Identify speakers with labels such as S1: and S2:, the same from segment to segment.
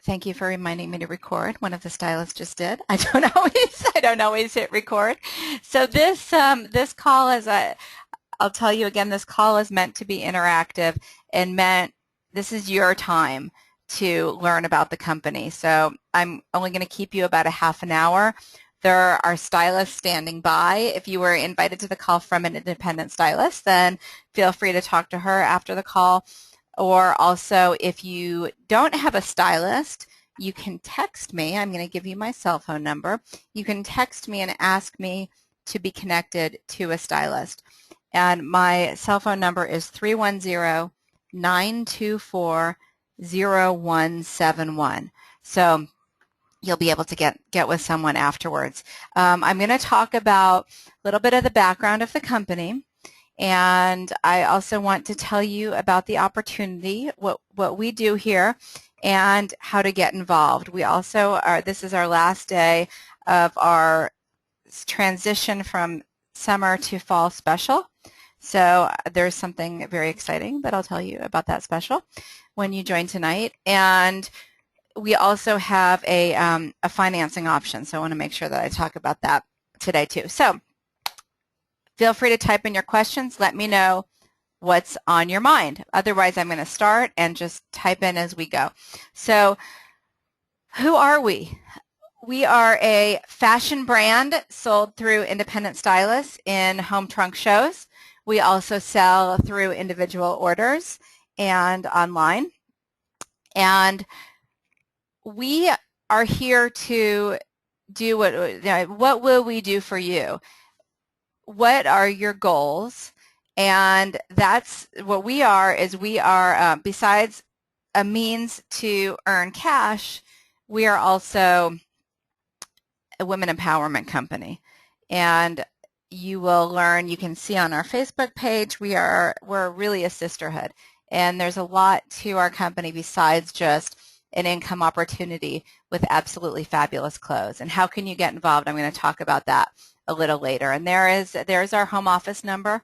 S1: Thank you for reminding me to record. One of the stylists just did. I don't always hit record. So this call I'll tell you again, this call is meant to be interactive and this is your time to learn about the company. So I'm only going to keep you about a half an hour. There are stylists standing by. If you were invited to the call from an independent stylist, then feel free to talk to her after the call. Or also, if you don't have a stylist, you can text me. I'm going to give you my cell phone number. You can text me and ask me to be connected to a stylist. And my cell phone number is 310-924-0171. So you'll be able to get with someone afterwards. I'm going to talk about a little bit of the background of the company. And I also want to tell you about the opportunity, what we do here, and how to get involved. We also this is our last day of our transition from summer to fall special. So there's something very exciting that I'll tell you about that special when you join tonight. And we also have a financing option. So I want to make sure that I talk about that today too. So feel free to type in your questions. Let me know what's on your mind. Otherwise, I'm going to start and just type in as we go. So who are we? We are a fashion brand sold through independent stylists in home trunk shows. We also sell through individual orders and online. And we are here to do what will we do for you? What are your goals? And that's what we are, besides a means to earn cash, we are also a women empowerment company. And you will learn, you can see on our Facebook page, we're really a sisterhood. And there's a lot to our company besides just an income opportunity with absolutely fabulous clothes. And how can you get involved? I'm going to talk about that a little later. And there's our home office number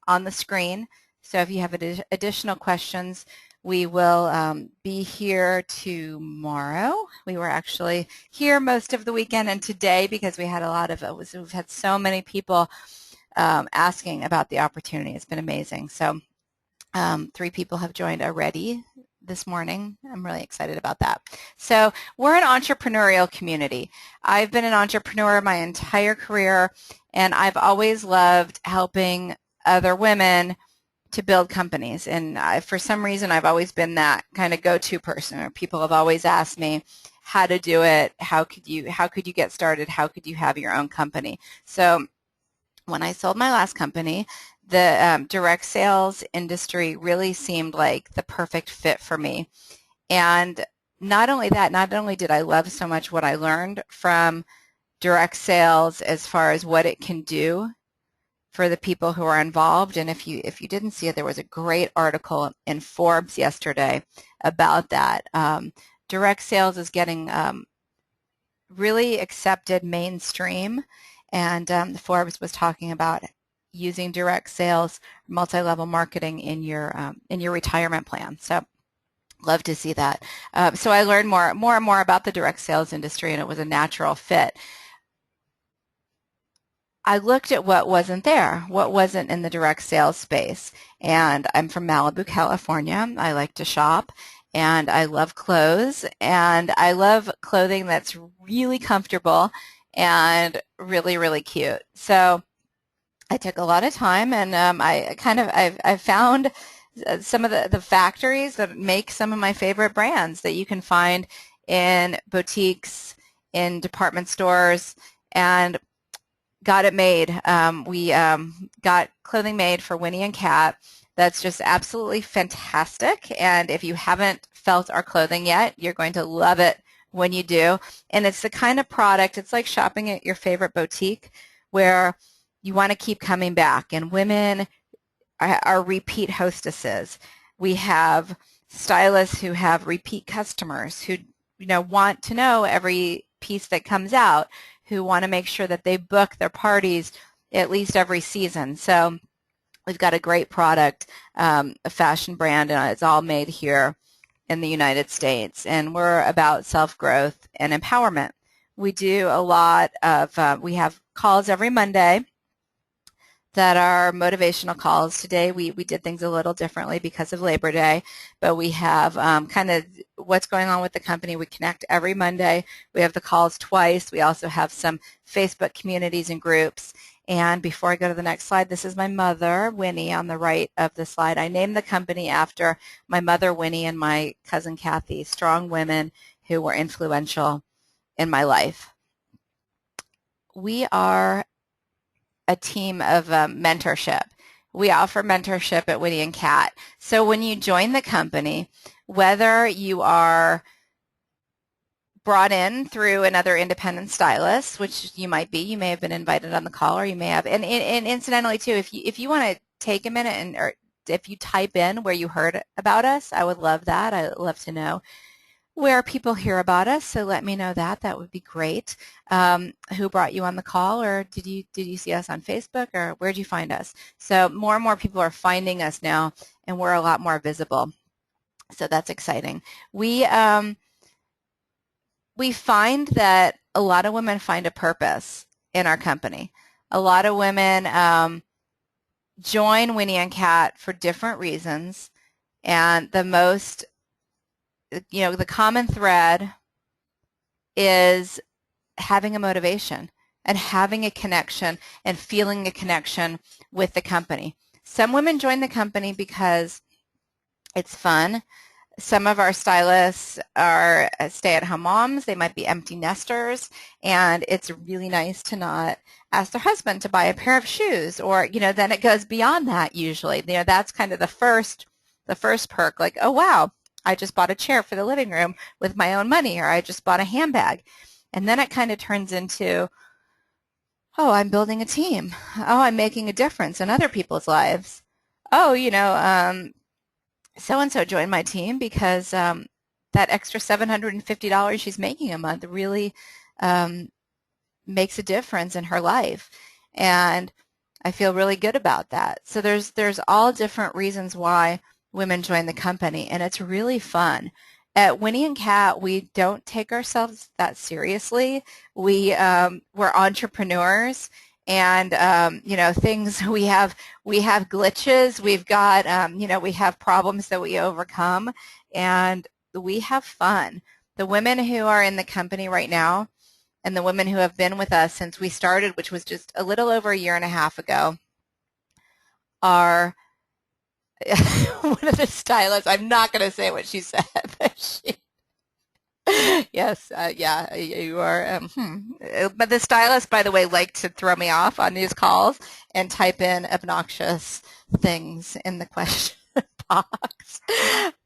S1: on the screen. So if you have additional questions, we will be here tomorrow. We were actually here most of the weekend and today because we had we've had so many people asking about the opportunity. It's been amazing. So 3 people have joined already this morning. I'm really excited about that. So we're an entrepreneurial community. I've been an entrepreneur my entire career, and I've always loved helping other women to build companies. And for some reason, I've always been that kind of go-to person. People have always asked me how to do it. How could you get started? How could you have your own company? So when I sold my last company, the direct sales industry really seemed like the perfect fit for me. And not only did I love so much what I learned from direct sales as far as what it can do for the people who are involved. And if you didn't see it, there was a great article in Forbes yesterday about that. Direct sales is getting really accepted mainstream. And Forbes was talking about using direct sales, multi-level marketing in your retirement plan. So love to see that. So I learned more and more about the direct sales industry, and it was a natural fit. I looked at what wasn't there, what wasn't in the direct sales space. And I'm from Malibu, California. I like to shop, and I love clothes, and I love clothing that's really comfortable and really, really cute. So I took a lot of time, and I found some of the factories that make some of my favorite brands that you can find in boutiques, in department stores, and got it made. We got clothing made for Winnie and Kat. That's just absolutely fantastic. And if you haven't felt our clothing yet, you're going to love it when you do. And it's the kind of product, it's like shopping at your favorite boutique where you want to keep coming back. And women are repeat hostesses. We have stylists who have repeat customers who want to know every piece that comes out, who want to make sure that they book their parties at least every season. So we've got a great product, a fashion brand, and it's all made here in the United States, and we're about self-growth and empowerment. We do a lot of, we have calls every Monday that are motivational calls. Today we did things a little differently because of Labor Day, but we have kind of what's going on with the company. We connect every Monday. We have the calls twice. We also have some Facebook communities and groups. And before I go to the next slide, this is my mother, Winnie, on the right of the slide. I named the company after my mother, Winnie, and my cousin, Kathy, strong women who were influential in my life. We are a team of mentorship. We offer mentorship at Winnie and Kat. So when you join the company, whether you are brought in through another independent stylist, which you might be, you may have been invited on the call, or you may have, and incidentally too, if you want to take a minute and or if you type in where you heard about us, I would love that. I'd love to know where people hear about us, so let me know that. That would be great. Who brought you on the call, or did you see us on Facebook, or where did you find us? So more and more people are finding us now, and we're a lot more visible. So that's exciting. We find that a lot of women find a purpose in our company. A lot of women join Winnie and Kat for different reasons, and the most, the common thread is having a motivation and having a connection and feeling a connection with the company. Some women join the company because it's fun. Some of our stylists are stay-at-home moms. They might be empty nesters, and it's really nice to not ask their husband to buy a pair of shoes, or, then it goes beyond that usually. That's kind of the first perk, like, oh, wow, I just bought a chair for the living room with my own money, or I just bought a handbag. And then it kind of turns into, oh, I'm building a team. Oh, I'm making a difference in other people's lives. Oh, so-and-so joined my team because that extra $750 she's making a month really makes a difference in her life. And I feel really good about that. So there's all different reasons why women join the company, and it's really fun. At Winnie and Kat, we don't take ourselves that seriously. We're entrepreneurs, and things we have glitches. We've got we have problems that we overcome, and we have fun. The women who are in the company right now, and the women who have been with us since we started, which was just a little over a year and a half ago, are one of the stylists. I'm not going to say what she said, but yes, yeah, you are. But the stylists, by the way, like to throw me off on these calls and type in obnoxious things in the question box.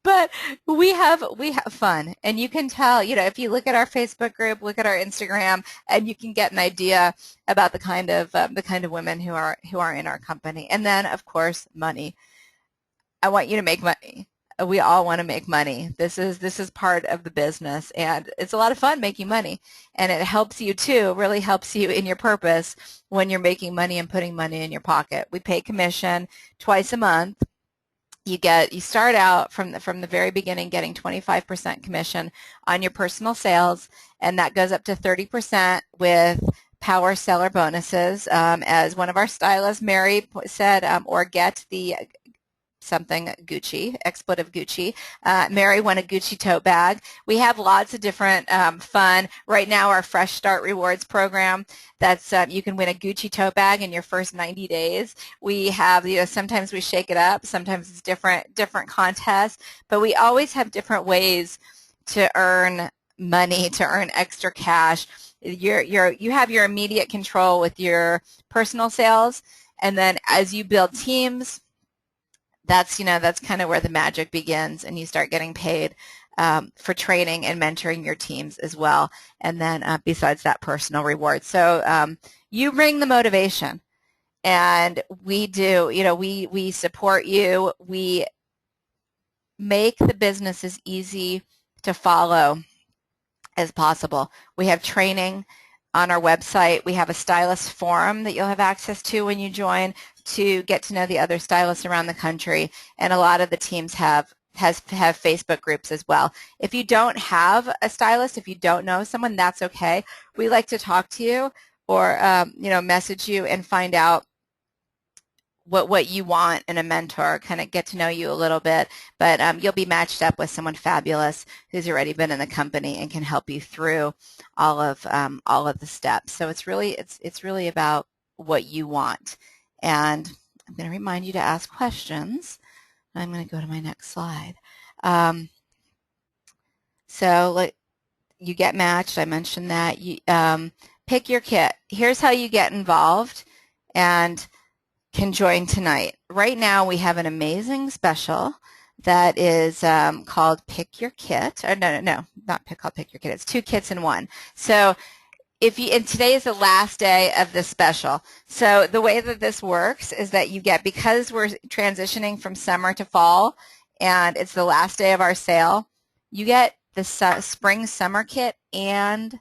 S1: But we have fun, and you can tell. If you look at our Facebook group, look at our Instagram, and you can get an idea about the kind of women who are in our company. And then, of course, money. I want you to make money. We all want to make money. This is part of the business, and it's a lot of fun making money, and it helps you too, really helps you in your purpose when you're making money and putting money in your pocket. We pay commission twice a month. You start out from the very beginning getting 25% commission on your personal sales, and that goes up to 30% with power seller bonuses. As one of our stylists, Mary, said, or get the something Gucci, expletive Gucci. Mary won a Gucci tote bag. We have lots of different fun. Right now, our Fresh Start Rewards program, that's you can win a Gucci tote bag in your first 90 days. We have, sometimes we shake it up, sometimes it's different contests, but we always have different ways to earn money, to earn extra cash. You have your immediate control with your personal sales, and then as you build teams, that's kind of where the magic begins, and you start getting paid for training and mentoring your teams as well. And then besides that, personal reward. So you bring the motivation, and we do. We support you. We make the business as easy to follow as possible. We have training on our website. We have a stylist forum that you'll have access to when you join, to get to know the other stylists around the country, and a lot of the teams have have Facebook groups as well. If you don't have a stylist, if you don't know someone, that's okay. We like to talk to you or message you and find out what you want in a mentor, kind of get to know you a little bit, but you'll be matched up with someone fabulous who's already been in the company and can help you through all of the steps. So it's really about what you want. And I'm going to remind you to ask questions. I'm going to go to my next slide. So you get matched. I mentioned that. You pick your kit. Here's how you get involved and can join tonight. Right now we have an amazing special that is called Pick Your Kit. Or no, not called Pick Your Kit. It's 2 kits in 1. So and today is the last day of this special. So the way that this works is that you get, because we're transitioning from summer to fall and it's the last day of our sale, you get the spring summer kit and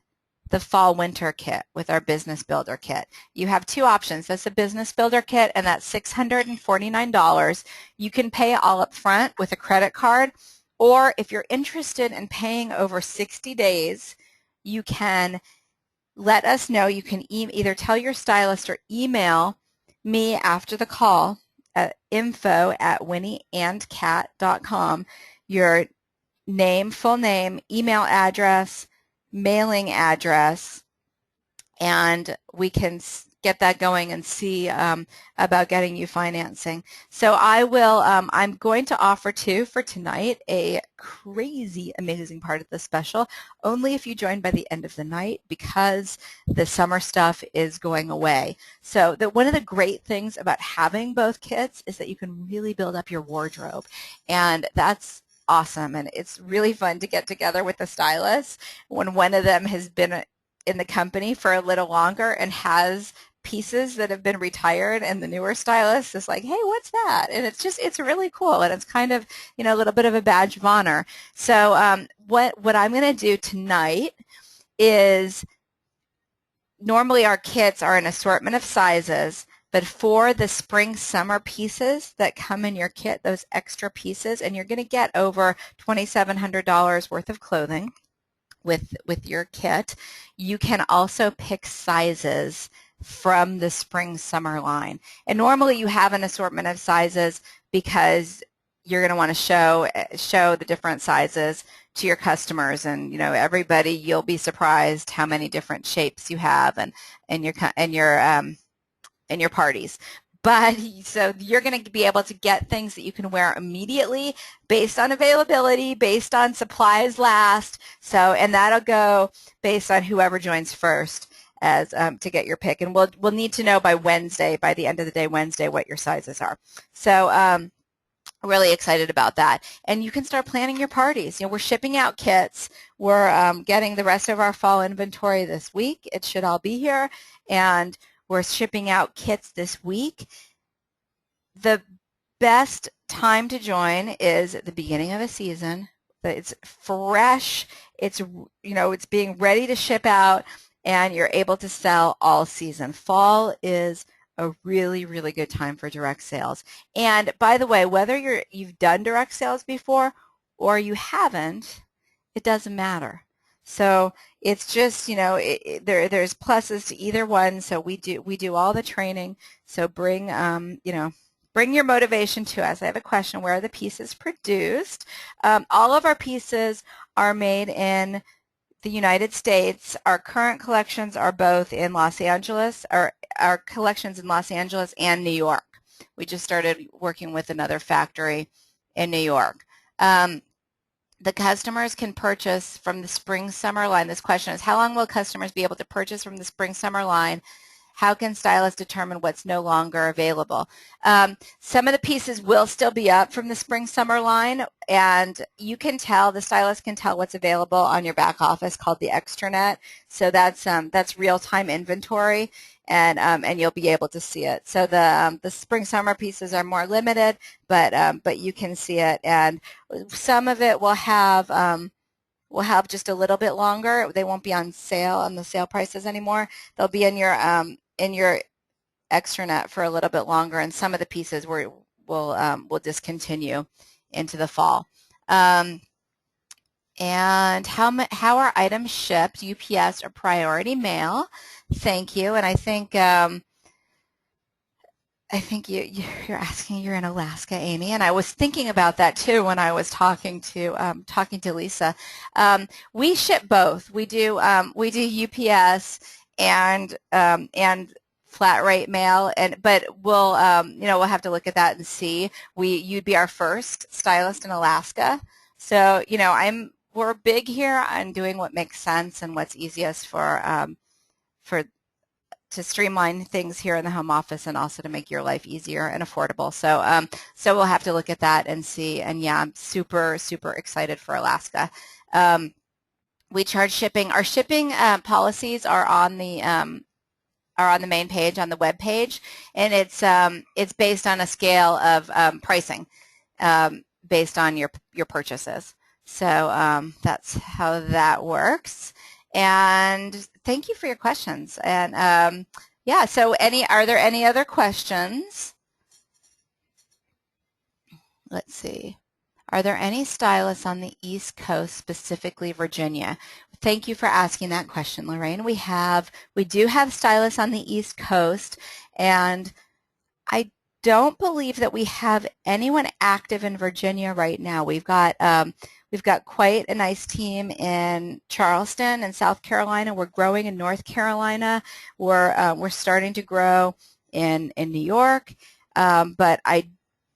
S1: the fall winter kit with our business builder kit. You have 2 options. That's a business builder kit, and that's $649. You can pay all up front with a credit card, or if you're interested in paying over 60 days, you can let us know. You can either tell your stylist or email me after the call at info@winnieandcat.com, your name, full name, email address, mailing address, and we can get that going and see about getting you financing. So I'm going to offer too for tonight a crazy amazing part of the special, only if you join by the end of the night, because the summer stuff is going away. So one of the great things about having both kits is that you can really build up your wardrobe, and that's awesome. And it's really fun to get together with a stylist when one of them has been in the company for a little longer and has pieces that have been retired, and the newer stylist is like, hey, what's that? And it's really cool, and it's kind of, a little bit of a badge of honor. So what I'm going to do tonight is, normally our kits are an assortment of sizes, but for the spring summer pieces that come in your kit, those extra pieces, and you're going to get over $2,700 worth of clothing with your kit, you can also pick sizes from the spring summer line. And normally you have an assortment of sizes because you're going to want to show the different sizes to your customers, and everybody, you'll be surprised how many different shapes you have and your parties. But so you're going to be able to get things that you can wear immediately based on availability, based on supplies last. So, and that'll go based on whoever joins first as to get your pick. And we'll need to know by Wednesday, by the end of the day Wednesday, what your sizes are. So really excited about that. And you can start planning your parties. We're shipping out kits. We're getting the rest of our fall inventory this week. It should all be here. And we're shipping out kits this week. The best time to join is at the beginning of a season. It's fresh. It's being ready to ship out, and you're able to sell all season. Fall is a really, really good time for direct sales. And by the way, whether you've done direct sales before or you haven't, it doesn't matter. So it's just, there's pluses to either one. So we do all the training. So bring your motivation to us. I have a question. Where are the pieces produced? All of our pieces are made in the United States. Our current collections are both in Los Angeles, or our collections in Los Angeles and New York. We just started working with another factory in New York. The customers can purchase from the spring-summer line. This question is, how long will customers be able to purchase from the spring-summer line? How can stylists determine what's no longer available? Some of the pieces will still be up from the spring-summer line, and you can tell, the stylist can tell what's available on your back office called the extranet. So that's real-time inventory, and you'll be able to see it. So the spring-summer pieces are more limited, but you can see it, and some of it will have just a little bit longer. They won't be on sale, on the sale prices anymore. They'll be in your extranet for a little bit longer, and some of the pieces will discontinue into the fall. And how are items shipped, UPS or priority mail? Thank you. And I think you're asking, you're in Alaska, Amy, and I was thinking about that too when I was talking to Lisa. We ship both. We do UPS and flat rate mail, but we'll have to look at that and see. You'd be our first stylist in Alaska, so we're big here on doing what makes sense and what's easiest for to streamline things here in the home office and also to make your life easier and affordable. So we'll have to look at that and see. And yeah, I'm super, super excited for Alaska. We charge shipping. Our shipping policies are on the main page on the web page, and it's based on a scale of pricing based on your purchases. So that's how that works. And thank you for your questions. And yeah, so are there any other questions? Let's see. Are there any stylists on the East Coast, specifically Virginia? Thank you for asking that question, Lorraine. We do have stylists on the East Coast, and I don't believe that we have anyone active in Virginia right now. We've got quite a nice team in Charleston and South Carolina. We're growing in North Carolina. We're starting to grow in New York, but I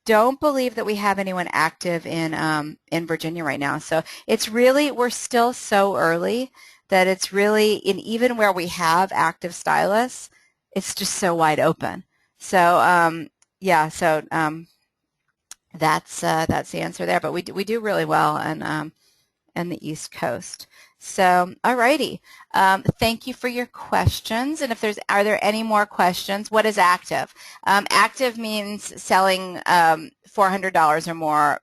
S1: don't believe that we have anyone active in Virginia right now. So we're still so early that it's really, even where we have active stylists, it's just so wide open. So yeah, so that's the answer there. But we do really well in the East Coast. So, alrighty. Thank you for your questions. And are there any more questions? What is active? Active means selling $400 or more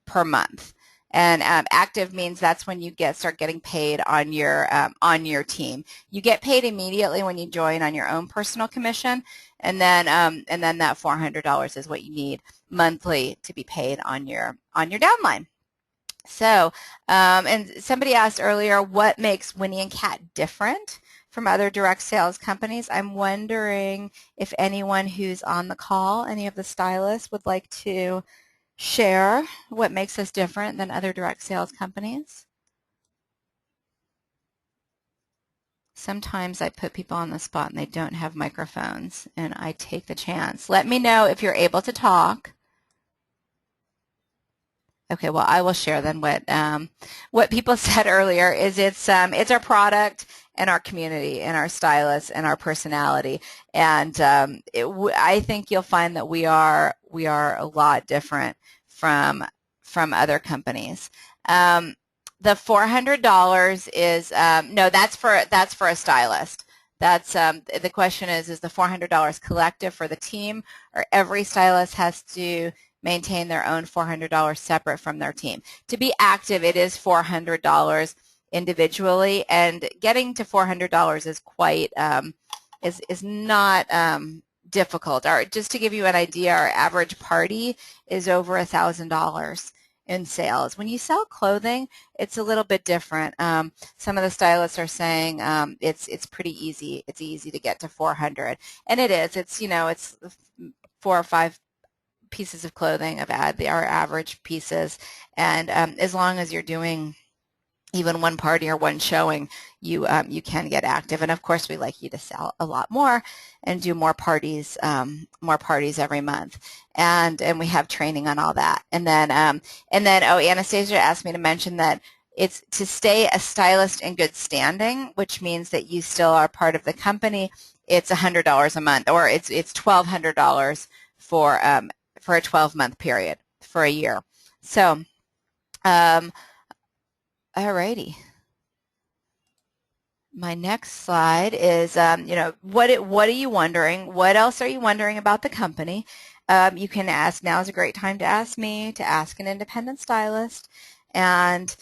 S1: per month. And active means that's when you start getting paid on your team. You get paid immediately when you join on your own personal commission, and then that $400 is what you need monthly to be paid on your downline. So, and somebody asked earlier, what makes Winnie and Kat different from other direct sales companies? I'm wondering if anyone who's on the call, any of the stylists, would like to share what makes us different than other direct sales companies. Sometimes I put people on the spot and they don't have microphones, and I take the chance. Let me know if you're able to talk. Okay, well, I will share then what people said earlier is it's our product and our community and our stylists and our personality, and I think you'll find that we are a lot different from other companies. The $400 is no, that's for a stylist. That's the question is the $400 collective for the team, or every stylist has to maintain their own $400 separate from their team? To be active, it is $400 individually, and getting to $400 is quite is not difficult. Just to give you an idea, our average party is over $1,000 in sales. When you sell clothing, it's a little bit different. Some of the stylists are saying it's pretty easy. It's easy to get to 400, and it is. It's 4 or 5 pieces of clothing of our average pieces, and as long as you're doing even one party or one showing, you can get active. And of course, we like you to sell a lot more and do more parties every month. And we have training on all that. And then Anastasia asked me to mention that it's to stay a stylist in good standing, which means that you still are part of the company. It's $100 a month, or it's $1,200 for a 12-month period for a year. So, alrighty. My next slide is, what are you wondering? What else are you wondering about the company? You can ask. Now is a great time to ask me, to ask an independent stylist, and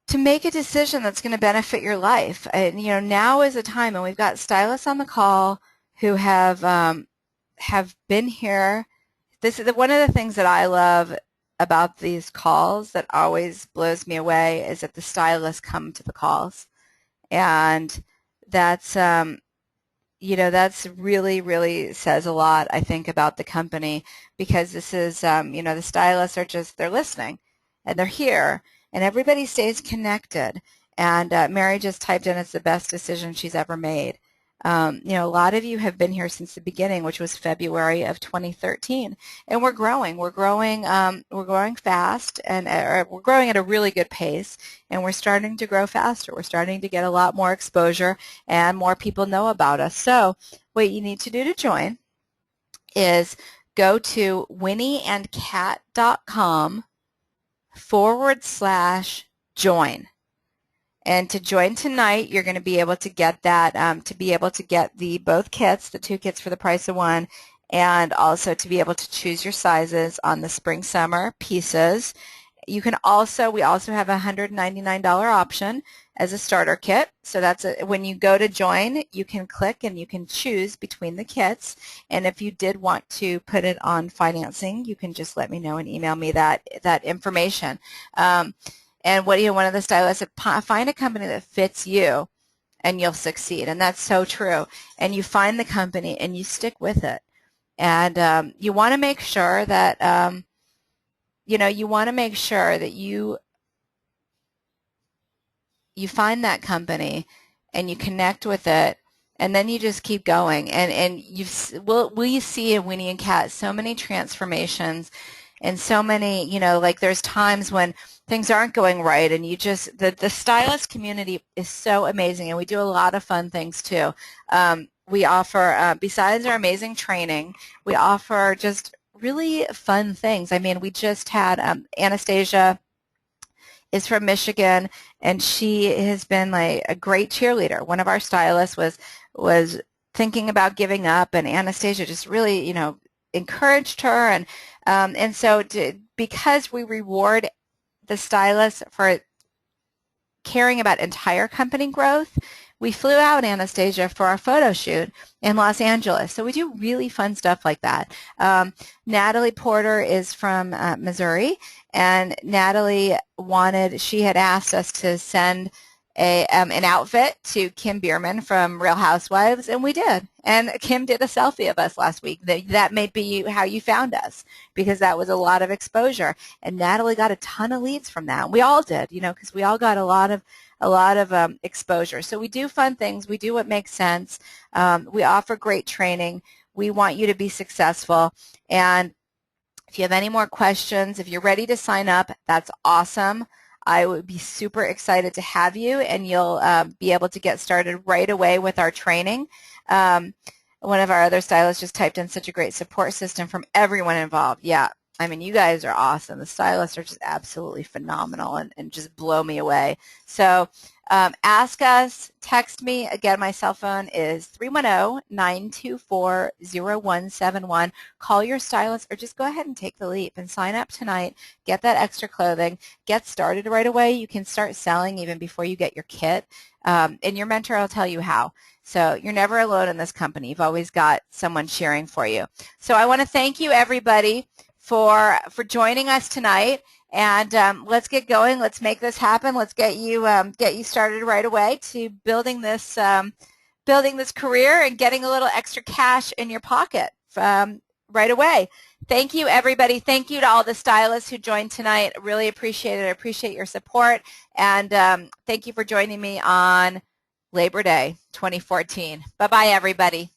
S1: to make a decision that's going to benefit your life. And now is a time, and we've got stylists on the call who have been here. This is one of the things that I love about these calls that always blows me away is that the stylists come to the calls. And that's, that's really, really says a lot, I think, about the company, because this is, the stylists are just, they're listening and they're here and everybody stays connected. And Mary just typed in, it's the best decision she's ever made. A lot of you have been here since the beginning, which was February of 2013, and we're growing. We're growing fast, and we're growing at a really good pace, and we're starting to grow faster. We're starting to get a lot more exposure, and more people know about us. So what you need to do to join is go to winnieandcat.com/join. And to join tonight, you're going to be able to get that, to be able to get both kits, the 2 kits for the price of 1, and also to be able to choose your sizes on the spring-summer pieces. You can also, we also have a $199 option as a starter kit. So that's when you go to join, you can click and you can choose between the kits. And if you did want to put it on financing, you can just let me know and email me that information. And one of the stylists said, find a company that fits you and you'll succeed. And that's so true. And you find the company and you stick with it. And you want to make sure that, you find that company and you connect with it, and then you just keep going. And we see in Winnie and Cat so many transformations, and so many, like there's times when things aren't going right, and the stylist community is so amazing, and we do a lot of fun things too. We offer, besides our amazing training, we offer just really fun things. I mean, we just had Anastasia is from Michigan, and she has been like a great cheerleader. One of our stylists was thinking about giving up, and Anastasia just really, encouraged her, and so because we reward the stylists for caring about entire company growth, we flew out Anastasia for our photo shoot in Los Angeles. So we do really fun stuff like that. Natalie Porter is from Missouri, and Natalie she had asked us to send an outfit to Kim Bierman from Real Housewives, and we did. And Kim did a selfie of us last week. That may be how you found us, because that was a lot of exposure. And Natalie got a ton of leads from that. We all did, because we all got a lot of exposure. So we do fun things. We do what makes sense. We offer great training. We want you to be successful. And if you have any more questions, if you're ready to sign up, that's awesome. I would be super excited to have you, and you'll be able to get started right away with our training. One of our other stylists just typed in, such a great support system from everyone involved. Yeah, I mean, you guys are awesome. The stylists are just absolutely phenomenal and just blow me away. So ask us, text me. Again, my cell phone is 310-924-0171. Call your stylist, or just go ahead and take the leap and sign up tonight. Get that extra clothing. Get started right away. You can start selling even before you get your kit. And your mentor will tell you how. So you're never alone in this company. You've always got someone cheering for you. So I want to thank you, everybody, for joining us tonight. And let's get going. Let's make this happen. Let's get you started right away to building this career and getting a little extra cash in your pocket right away. Thank you, everybody. Thank you to all the stylists who joined tonight. Really appreciate it. I appreciate your support. And thank you for joining me on Labor Day 2014. Bye-bye, everybody.